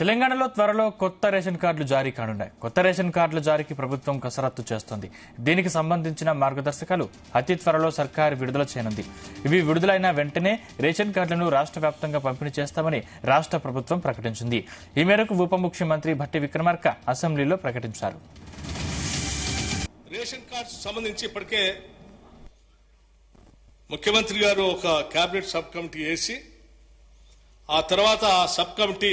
తెలంగాణలో త్వరలో కొత్త రేషన్ కార్డులు జారీ కానున్నాయి. కొత్త రేషన్ కార్డుల జారీకి ప్రభుత్వం కసరత్తు చేస్తోంది. దీనికి సంబంధించిన మార్గదర్శకాలు అతి త్వరలో సర్కారు విడుదల చేయనుంది. ఇవి విడుదలైన వెంటనే రేషన్ కార్డులను రాష్ట్ర వ్యాప్తంగా పంపిణీ చేస్తామని రాష్ట్ర ప్రభుత్వం ప్రకటించింది. ఈ మేరకు ఉప ముఖ్యమంత్రి భట్టి విక్రమార్క అసెంబ్లీలో ప్రకటించారు. రేషన్ కార్డ్స్ సంబంధించి ఇప్పటికే ముఖ్యమంత్రి గారు ఒక కేబినెట్ సబ్ కమిటీ వేసి ఆ తర్వాత ఆ సబ్ కమిటీ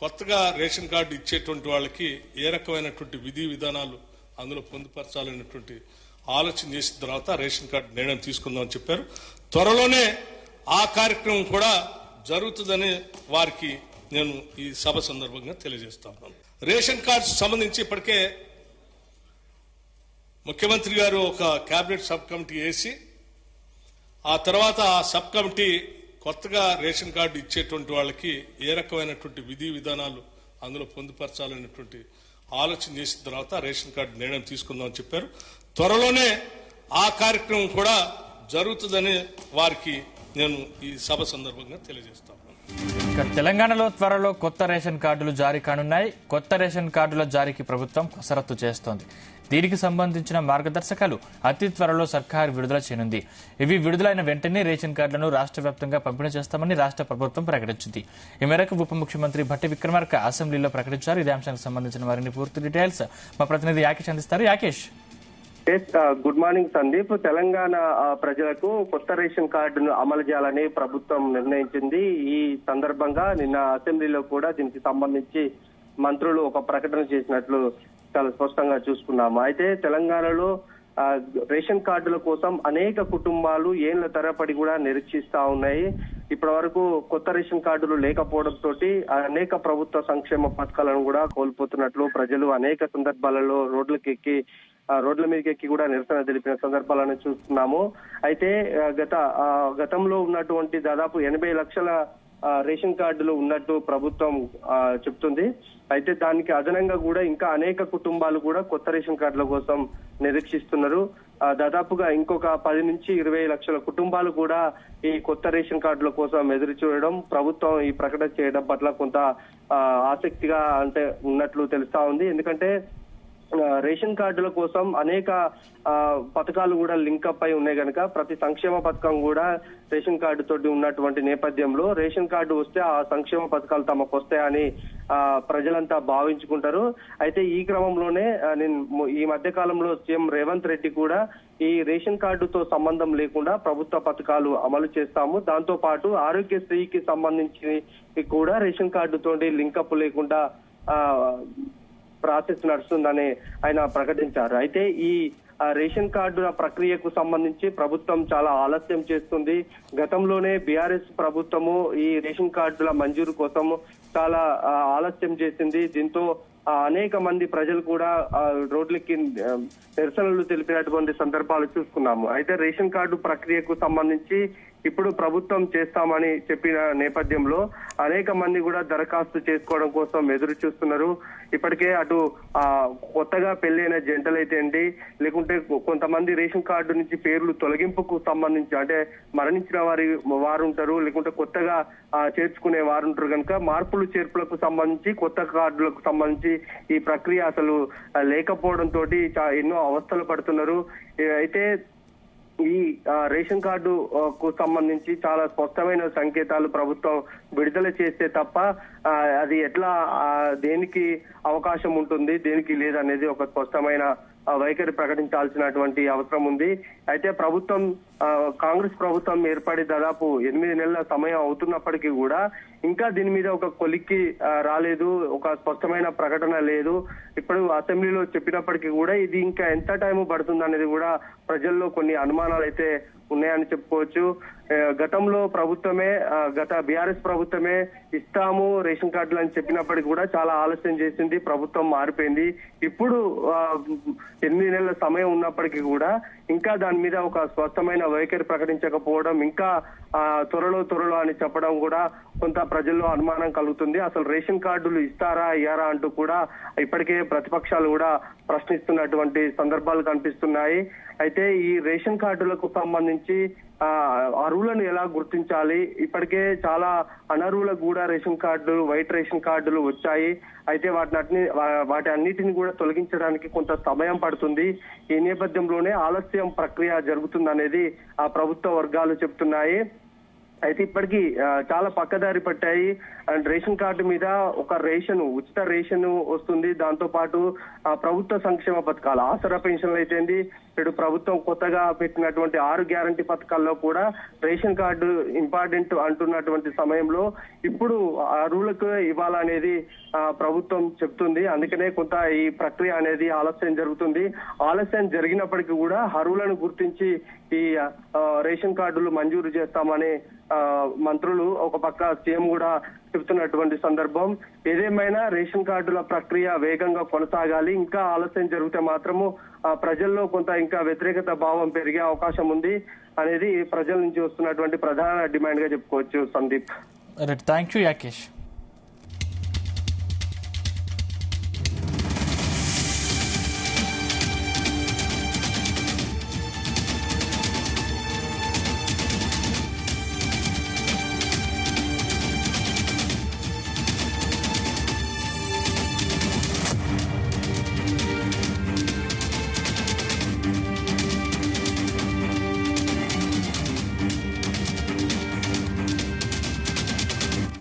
కొత్తగా రేషన్ కార్డు ఇచ్చేటువంటి వాళ్ళకి ఏ రకమైనటువంటి విధి విధానాలు అందులో పొందుపరచాలనేటువంటి ఆలోచన చేసిన తర్వాత రేషన్ కార్డు నిర్ణయం తీసుకుందామని చెప్పారు. త్వరలోనే ఆ కార్యక్రమం కూడా జరుగుతుందని వారికి నేను ఈ సభ సందర్భంగా తెలియజేస్తా ఉన్నాను. రేషన్ కార్డ్స్ సంబంధించి ఇప్పటికే ముఖ్యమంత్రి గారు ఒక కేబినెట్ సబ్ కమిటీ వేసి ఆ తర్వాత ఆ సబ్ కమిటీ కొత్తగా రేషన్ కార్డు ఇచ్చేటువంటి వాళ్ళకి ఏ రకమైనటువంటి విధి విధానాలు అందులో పొందుపరచాలనేటువంటి ఆలోచన చేసిన తర్వాత రేషన్ కార్డు నిర్ణయం తీసుకుందామని చెప్పారు. త్వరలోనే ఆ కార్యక్రమం కూడా జరుగుతుందని వారికి నేను ఈ సభ సందర్భంగా తెలియజేస్తాను. తెలంగాణలో త్వరలో కొత్త రేషన్ కార్డులు జారీ కానున్నాయి. కొత్త రేషన్ కార్డుల జారీకి ప్రభుత్వం కసరత్తు చేస్తోంది. దీనికి సంబంధించిన మార్గదర్శకాలు అతి త్వరలో సర్కారు విడుదల చేయనుంది. ఇవి విడుదలైన వెంటనే రేషన్ కార్డులను రాష్ట్ర వ్యాప్తంగా పంపిణీ చేస్తామని రాష్ట్ర ప్రభుత్వం ప్రకటించింది. ఈ మేరకు ఉప ముఖ్యమంత్రి భట్టి విక్రమార్క అసెంబ్లీలో ప్రకటించారు. ఇదే అంశానికి సంబంధించిన మరిన్ని పూర్తి డీటెయిల్స్ మా ప్రతినిధి యాకేష్ అందిస్తారు. Yakesh, good morning Sandeep. తెలంగాణ ప్రజలకు కొత్త రేషన్ కార్డును అమలు చేయాలని ప్రభుత్వం నిర్ణయించింది. ఈ సందర్భంగా నిన్న అసెంబ్లీలో కూడా దీనికి సంబంధించి మంత్రులు ఒక ప్రకటన చేసినట్లు చాలా స్పష్టంగా చూసుకున్నాము. అయితే తెలంగాణలో రేషన్ కార్డుల కోసం అనేక కుటుంబాలు ఏళ్ల తరబడి కూడా నిరీక్షిస్తా ఉన్నాయి. ఇప్పటి వరకు కొత్త రేషన్ కార్డులు లేకపోవడంతో అనేక ప్రభుత్వ సంక్షేమ పథకాలను కూడా కోల్పోతున్నట్లు ప్రజలు అనేక సందర్భాలలో రోడ్ల మీదకి ఎక్కి కూడా నిరసన తెలిపిన సందర్భాలను చూస్తున్నాము. అయితే గతంలో ఉన్నటువంటి దాదాపు 80 లక్షల రేషన్ కార్డులు ఉన్నట్టు ప్రభుత్వం చెప్తుంది. అయితే దానికి అదనంగా కూడా ఇంకా అనేక కుటుంబాలు కూడా కొత్త రేషన్ కార్డుల కోసం నిరీక్షిస్తున్నారు. దాదాపుగా ఇంకొక 10 నుంచి 20 లక్షల కుటుంబాలు కూడా ఈ కొత్త రేషన్ కార్డుల కోసం ఎదురు చూడడం, ప్రభుత్వం ఈ ప్రకటన చేయడం పట్ల కొంత ఆసక్తిగా ఉన్నట్లు తెలుస్తా ఉంది. ఎందుకంటే రేషన్ కార్డుల కోసం అనేక పథకాలు కూడా లింకప్ అయి ఉన్నాయి కనుక ప్రతి సంక్షేమ పథకం కూడా రేషన్ కార్డు తోటి ఉన్నటువంటి నేపథ్యంలో రేషన్ కార్డు వస్తే ఆ సంక్షేమ పథకాలు తమకు వస్తాయని ప్రజలంతా భావించుకుంటారు. అయితే ఈ క్రమంలోనే ఈ మధ్య కాలంలో సీఎం రేవంత్ రెడ్డి కూడా ఈ రేషన్ కార్డుతో సంబంధం లేకుండా ప్రభుత్వ పథకాలు అమలు చేస్తాము, దాంతో పాటు ఆరోగ్యశ్రీకి సంబంధించి కూడా రేషన్ కార్డుతో లింకప్ లేకుండా ప్రాసెస్ నడుస్తుందని ఆయన ప్రకటించారు. అయితే ఈ రేషన్ కార్డుల ప్రక్రియకు సంబంధించి ప్రభుత్వం చాలా ఆలస్యం చేస్తుంది. గతంలోనే బీఆర్ఎస్ ప్రభుత్వము ఈ రేషన్ కార్డుల మంజూరు కోసం చాలా ఆలస్యం చేసింది. దీంతో అనేక మంది ప్రజలు కూడా రోడ్లకి నిరసనలు తెలిపినటువంటి సందర్భాలు చూసుకున్నాము. అయితే రేషన్ కార్డు ప్రక్రియకు సంబంధించి ఇప్పుడు ప్రభుత్వం చేస్తామని చెప్పిన నేపథ్యంలో అనేక మంది కూడా దరఖాస్తు చేసుకోవడం కోసం ఎదురు చూస్తున్నారు. ఇప్పటికే అటు కొత్తగా పెళ్లైన జంటలైతే అండి, లేకుంటే కొంతమంది రేషన్ కార్డు నుంచి పేర్లు తొలగింపుకు సంబంధించి అంటే మరణించిన వారు ఉంటారు, లేకుంటే కొత్తగా చేర్చుకునే వారు ఉంటారు కనుక మార్పులు చేర్పులకు సంబంధించి కొత్త కార్డులకు సంబంధించి ఈ ప్రక్రియ అసలు లేకపోవడంతో ఎన్నో అవస్థలు పడుతున్నారు. అయితే ఈ రేషన్ కార్డు కు సంబంధించి చాలా స్పష్టమైన సంకేతాలు ప్రభుత్వం విడుదల చేస్తే తప్ప అది ఎట్లా దేనికి అవకాశం ఉంటుంది, దేనికి లేదనేది ఒక స్పష్టమైన వైఖరి ప్రకటించాల్సినటువంటి అవసరం ఉంది. అయితే ప్రభుత్వం కాంగ్రెస్ ప్రభుత్వం ఏర్పడి దాదాపు 8 నెలల సమయం అవుతున్నప్పటికీ కూడా ఇంకా దీని మీద ఒక కొలిక్కి రాలేదు, ఒక స్పష్టమైన ప్రకటన లేదు. ఇప్పుడు అసెంబ్లీలో చెప్పినప్పటికీ కూడా ఇది ఇంకా ఎంత టైం పడుతుంది అనేది కూడా ప్రజల్లో కొన్ని అనుమానాలు అయితే ఉన్నాయని చెప్పుకోవచ్చు. గతంలో గత బీఆర్ఎస్ ప్రభుత్వమే ఇస్తాము రేషన్ కార్డులు అని చెప్పినప్పటికీ కూడా చాలా ఆలస్యం చేసింది. ప్రభుత్వం మారిపోయింది. ఇప్పుడు 8 నెలల సమయం ఉన్నప్పటికీ కూడా ఇంకా దాని మీద ఒక స్పష్టమైన వైఖరి ప్రకటించకపోవడం, ఇంకా త్వరలో అని చెప్పడం కూడా కొంత ప్రజల్లో అనుమానం కలుగుతుంది. అసలు రేషన్ కార్డులు ఇస్తారా ఇయ్యారా అంటూ కూడా ఇప్పటికే ప్రతిపక్షాలు కూడా ప్రశ్నిస్తున్నటువంటి సందర్భాలు కనిపిస్తున్నాయి. అయితే ఈ రేషన్ కార్డులకు సంబంధించి అర్హులను ఎలా గుర్తించాలి, ఇప్పటికే చాలా అనర్హులకు కూడా రేషన్ కార్డులు, వైట్ రేషన్ కార్డులు వచ్చాయి. అయితే వాటి అన్నిటిని కూడా తొలగించడానికి కొంత సమయం పడుతుంది. ఈ నేపథ్యంలోనే ఆలస్యం ప్రక్రియ జరుగుతుందనేది ఆ ప్రభుత్వ వర్గాలు చెప్తున్నాయి. అయితే ఇప్పటికీ చాలా పక్కదారి పట్టాయి. అండ్ రేషన్ కార్డు మీద ఒక ఉచిత రేషన్ వస్తుంది. దాంతో పాటు ప్రభుత్వ సంక్షేమ పథకాలు, ఆసరా పెన్షన్లు అయితేంది, ఇటు ప్రభుత్వం కొత్తగా పెట్టినటువంటి 6 గ్యారంటీ పథకాల్లో కూడా రేషన్ కార్డు ఇంపార్టెంట్ అంటున్నటువంటి సమయంలో ఇప్పుడు అర్హులకు ఇవ్వాలనేది ప్రభుత్వం చెప్తుంది. అందుకనే కొంత ఈ ప్రక్రియ అనేది ఆలస్యం జరుగుతుంది. ఆలస్యం జరిగినప్పటికీ కూడా అర్హులను గుర్తించి ఈ రేషన్ కార్డులు మంజూరు చేస్తామని మంత్రులు, ఒక పక్క సీఎం కూడా చెబుతున్నటువంటి సందర్భం. ఏదేమైనా రేషన్ కార్డుల ప్రక్రియ వేగంగా కొనసాగాలి. ఇంకా ఆలస్యం జరిగితే మాత్రము ప్రజల్లో కొంత ఇంకా వ్యతిరేకత భావం పెరిగే అవకాశం ఉంది అనేది ప్రజల నుంచి వస్తున్నటువంటి ప్రధాన డిమాండ్ గా చెప్పుకోవచ్చు. Sandeep, thank you Yakesh.